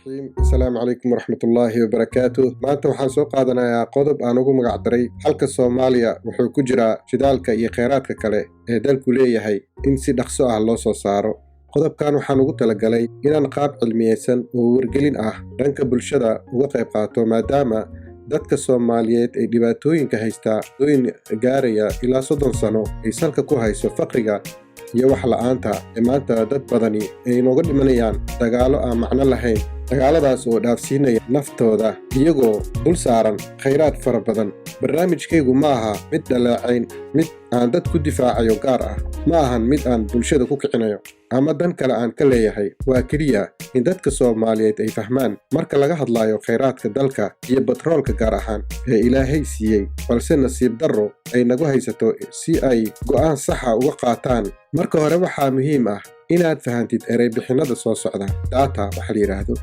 الرحيم السلام عليكم ورحمة الله وبركاته maanta waxaan soo qaadanayaa qodob aan ugu magac daray halka Soomaaliya wuxuu ku jiraa shidaalka iyo kheyraadka kale ee dalku leeyahay in si dhaqso ah loo soo saaro qodobkan waxaan ugu talagalay inaan qaab cilmiyeysan oo wargelin ah dhanka bulshada uga qayb qaato maadaama dadka Soomaaliyeed ay dhibaatooyinka haystaa dooyin gaaraya ilaa 30 sano ay salka ku hayso faqriga iyo wax la'aanta maanta dad badani ay nooga dhimanayaan dagaalo aan macno lahayn dagaaladaas oo dhaafsiinaya naftooda iyagoo dul saaran kheyraad fara badan barnaamijkaygu ma aha mid dhaleecayn mid aan dad ku difaacayo gaar ah ma ahan mid aan bulshada ku kicinayo ama dan kale aan ka leeyahay waa keliya in dadka Soomaaliyeed ay fahmaan marka laga hadlayo kheyraadka dalka iyo batroolka gaar ahaan ee Ilaahay siiyey balse nasiib darro ay nagu haysato si ay go'aan sax ah uga qaataan marka hore waxaa muhiim ah inaad fahantid eray bixinada soo socda data waxa la yiraahdo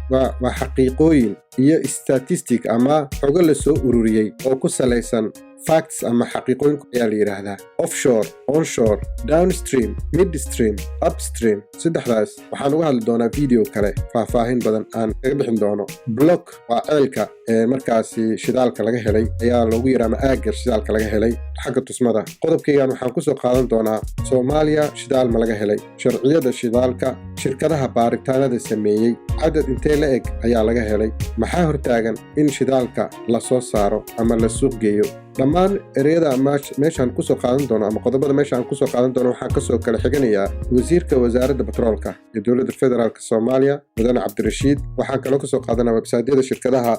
waa xaqiiqooyin iyo statistic ama xogo la soo ururiyay oo ku salaysan facts ama xaqiiqooyin ayaa la yiraahdaa offshore onshore downstream midstream upstream saddexdaas waxaan uga hadli doonaa video kale faahfaahin badan aan kaga bixin doono block waa ceelka markaasi shidaalka laga helay ayaa loogu yiraahdaa aagar shidaalka laga helay xagga tusmada qodobkaygan waxaan ku soo qaadan doonaa Soomaaliya shidaal ma laga helay sharciyada shidaalka shirkadaha baaritaanada sameeyay cadad intee la eg ayaa laga helay maxaa hortaagan in shidaalka la soo saaro ama la suuq geeyo dhammaan ereyada meeshaan ku soo qaadan doono ama qodobada meeshaan ku soo qaadan doono waxaan ka soo kala xiganayaa wasiirka wasaaradda batroolka ee dowladda federaalka Soomaaliya mudane Cabdirashiid waxaan kaloo ka soo qaadanaa website-yada shirkadaha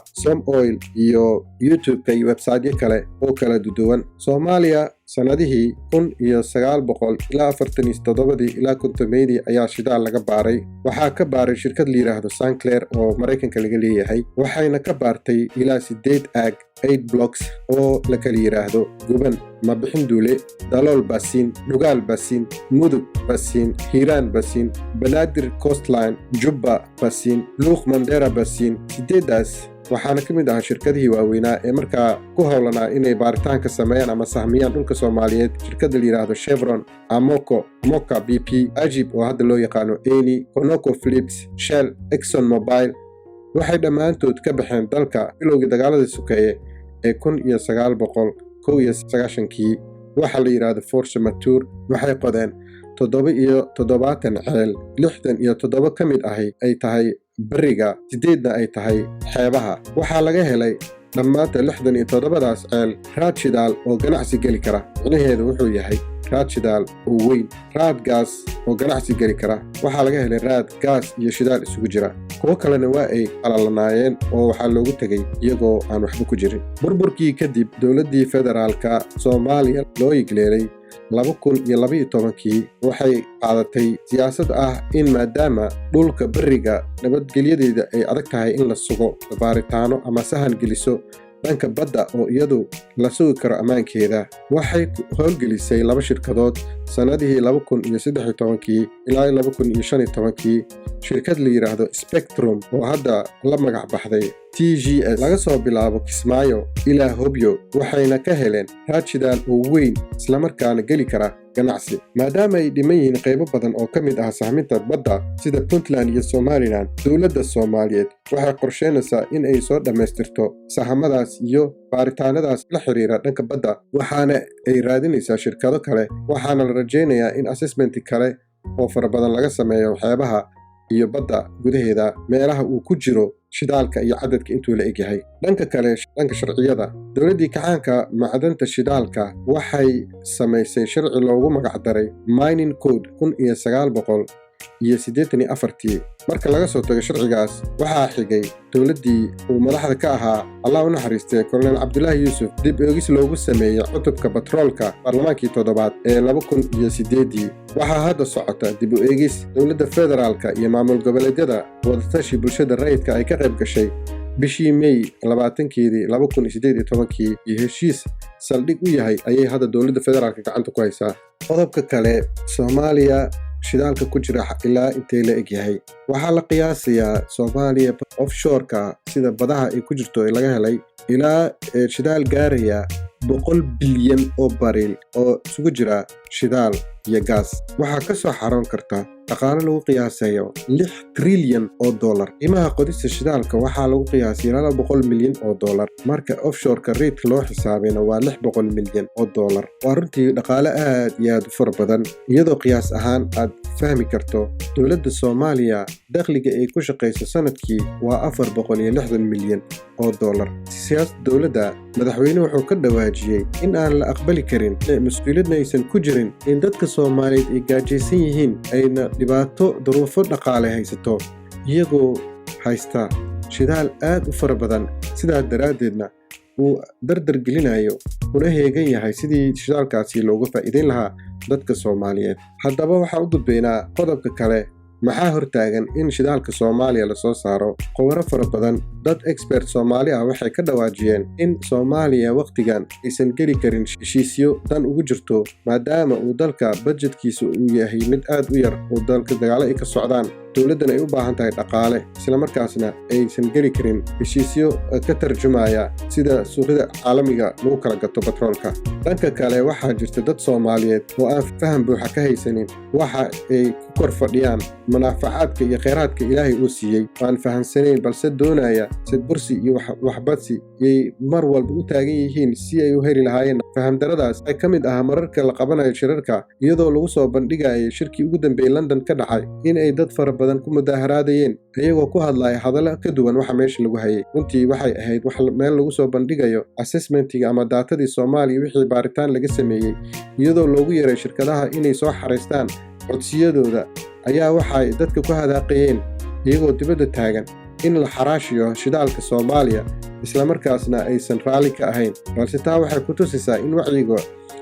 Oil iyo YouTube-ka iyo website-yo kale oo kala duwan Soomaaliya sanadihii 1900 ilaa 47 ilaa 50 ayaa shidaal laga baaray waxaa ka baaray shirkad la yiraahdo Sinclair oo Mareykanka laga leeyahay waxayna ka baartay ilaa 8 aag 8 blocks oo la kala yiraahdo guban mabixin duule dalool basiin dhugaal basiin mudug basiin hiiraan basiin banaadir coastline jubba basiin luuq mandera basiin sideedaas waxaana ka mid ah shirkadihii waaweynaa ee markaa ku howlanaa inay baaritaanka sameeyaan ama sahmiyaan dhulka Soomaaliyeed shirkadda la yiraahdo Chevron Amoco Moka BP Ajib oo hadda loo yaqaano Eni Conoco Phillips Shell Exxon Mobil waxay dhammaantood ka baxeen dalka bilowgii dagaaladii sokeeye ee 1991kii waxa la yiraahdo force mature waxay qodeen 7 ceel 67 ka mid ahi ay tahay bariga 8 ay tahay xeebaha waxaa laga helay dhammaanta 67daas ceel raad shidaal oo ganacsi geli kara micnaheedu wuxuu yahay raad shidaal oo weyn raad gaas oo ganacsi geli kara waxaa laga helay raad gaas iyo shidaal isugu jira kuwo kalena waa ay qalalanaayeen oo waxaa loogu tegay iyagoo aan waxba ku jirin burburkii kadib dowladdii federaalka Soomaaliya loo igleelay 2012 waxay qaadatay siyaasad ah in maadaama dhulka bariga nabadgelyadeeda ay adag tahay in la sugo baaritaano ama sahan geliso dhanka badda oo iyadu la sugi karo ammaankeeda waxay howlgelisay 2 shirkadood sanadihii 2013 ilaa 2015 shirkad la yiraahdo Spectrum oo hadda la magac baxday TGS laga soo bilaabo Kismaayo ilaa Hobyo waxayna ka heleen raad shidaal oo weyn isla markaana geli kara ganacsi maadaama ay dhiman yihiin qaybo badan oo ka mid ah sahminta badda sida Puntland iyo Somaliland dowladda Soomaaliyeed waxay qorsheynaysaa in ay soo dhameystirto sahamadaas iyo baaritaanadaas la xiriira dhanka badda waxaana ay raadinaysaa shirkado kale waxaana la rajeynayaa in assessment kale oo fara badan laga sameeyo xeebaha iyo badda gudaheeda meelaha uu ku jiro shidaalka iyo cadadka intuu la eg yahay dhanka kale dhanka sharciyada dowladdii kacaanka macdanta shidaalka waxay samaysay sharci loogu magac daray mining code 1984 marka laga soo tago sharcigaas waxaa xigay dowladdii uu madaxda ka ahaa Allah u naxariistay Colonel Cabdullaahi Yuusuf dib eegis loogu sameeyay cutubka batroolka baarlamaankii 7 ee 2008 waxaa hadda socota dib u eegis dowladda federaalka iyo maamul goboleedyada wadatashi bulshada rayidka ay ka qayb gashay bishii May 20 2018 iyo heshiis saldhig u yahay ayay hadda dowladda federaalka gacanta ku haysaa qodobka kale Soomaaliya shidaalka ku jira ilaa intee la eg yahay waxaa la qiyaasayaa Soomaaliya offshore-ka sida badaha ay ku jirto ee laga helay ilaa shidaal gaaraya 100 bilyan oo baril oo isugu jira shidaal iyo gaas waxaa ka soo xaroon karta dhaqaale lagu qiyaasayo 6 trilyan oo dollar. qiimaha qodista shidaalka waxaa lagu qiyaasay 200 milyan oo dollar, marka offshore-ka rate loo xisaabayna waa 600 milyan oo dollar. waa runtii dhaqaale aad iyo aad u fara badan, iyadoo qiyaas ahaan aad fahmi karto dowladda Soomaaliya dakhliga ay ku shaqayso sanadkii waa 460 milyan oo dollar. siyaasada dowladda, madaxweynuhu wuxuu ka dhawaajiyey in aan la aqbali karin mas'uuliyadna aysan ku jirin in dadka Soomaaliyeed ay gaajaysan yihiin ayna dhibaato duruufo dhaqaale haysato iyagoo haysta shidaal aad u fara badan. sidaa daraaddeedna uu dardar gelinayo una heegan yahay sidii shidaalkaasi looga faa'iideyn lahaa dadka Soomaaliyeed. haddaba waxaan u gudbaynaa qodobka kale. maxaa hortaagan in shidaalka Soomaaliya la soo saaro? khubaro fara badan, dad expert Soomaali ah waxay ka dhawaajiyeen in Soomaaliya waqtigan aysan geli karin heshiisyo dan ugu jirto, maadaama uu dalka budgetkiisu uu yahay mid aad u yar oo dalka dagaalo ay ka socdaan, dowladdana ay u baahan tahay dhaqaale, isla markaasna aysan geli karin heshiisyo ka tarjumaya sida suuqyada caalamiga lagu kala gato batroolka. dhanka kale waxaa jirta dad Soomaaliyeed oo aan faham buuxa ka haysanin waxa ay ku kor fadhiyaan manaafacaadka iyo kheyraadka Ilaahay uu siiyey, aan fahansanayn balse doonaya sadbursi iyo waxbadsi ay mar walba u taagan yihiin si ay u heli lahaayeen. fahamdaradaas ay ka mid ah mararka la qabanayo shirarka, iyadoo lagu soo bandhigayay shirkii ugu dambeeyay London ka dhacay in ay dad fara badan ku mudaharaadayeen iyagoo ku hadlaya hadallo ka duwan waxa meesha lagu hayay. runtii waxay ahayd wax meel lagu soo bandhigayo assessmentiga ama daatadii Soomaaliya wixii baaritaan laga sameeyey, iyadoo loogu yeeray shirkadaha inay soo xareystaan codsiyadooda ayaa waxay dadka ku hadaaqayeen iyagoo dibadda taagan in la xaraashiyo shidaalka Soomaaliya, isla markaasna aysan raalli ka ahayn. balse taa waxay ku tusaysaa in wacyiga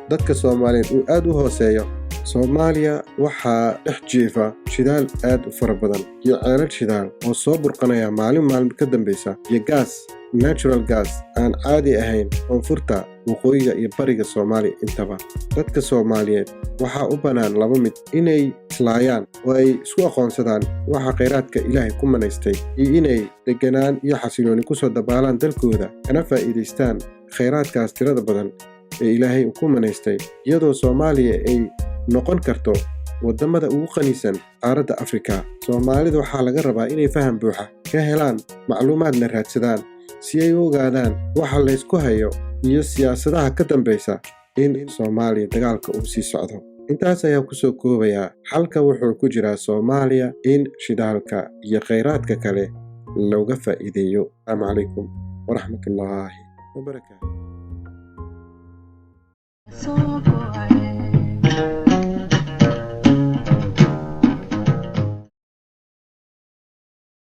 dadka Soomaaliyeed uu aad u hooseeyo. Soomaaliya waxaa dhex jiifa shidaal aad u fara badan iyo ceelal shidaal oo soo burqanaya maalin ka dambeysa, iyo gaas, natural gas aan caadi ahayn koonfurta, waqooyiga iyo bariga Soomaaliya intaba. dadka Soomaaliyeed waxaa u bannaan laba mid: inay islaayaan oo ay isku aqoonsadaan waxa kheyraadka Ilaahay ku manaystay, iyo inay deganaan iyo xasilooni ku soo dabaalaan dalkooda kana faa'iidaystaan kheyraadkaas tirada badan ee Ilaahay ku manaystay, iyadoo Soomaaliya ay noqon karto wadamada ugu qaniisan qaaradda Afrika. Soomaalida waxaa laga rabaa inay faham buuxa ka helaan, macluumaadna raadsadaan si ay u ogaadaan waxa la isku hayo iyo siyaasadaha ka dambeysa in Soomaaliya dagaalka uu sii socdo. intaas ayaa ku soo koobayaa xalka wuxuu ku jiraa Soomaaliya in shidaalka iyo kheyraadka kale looga faa'iideeyo. Assalaamu calaykum waraxmatullaahi wabarakaatuh.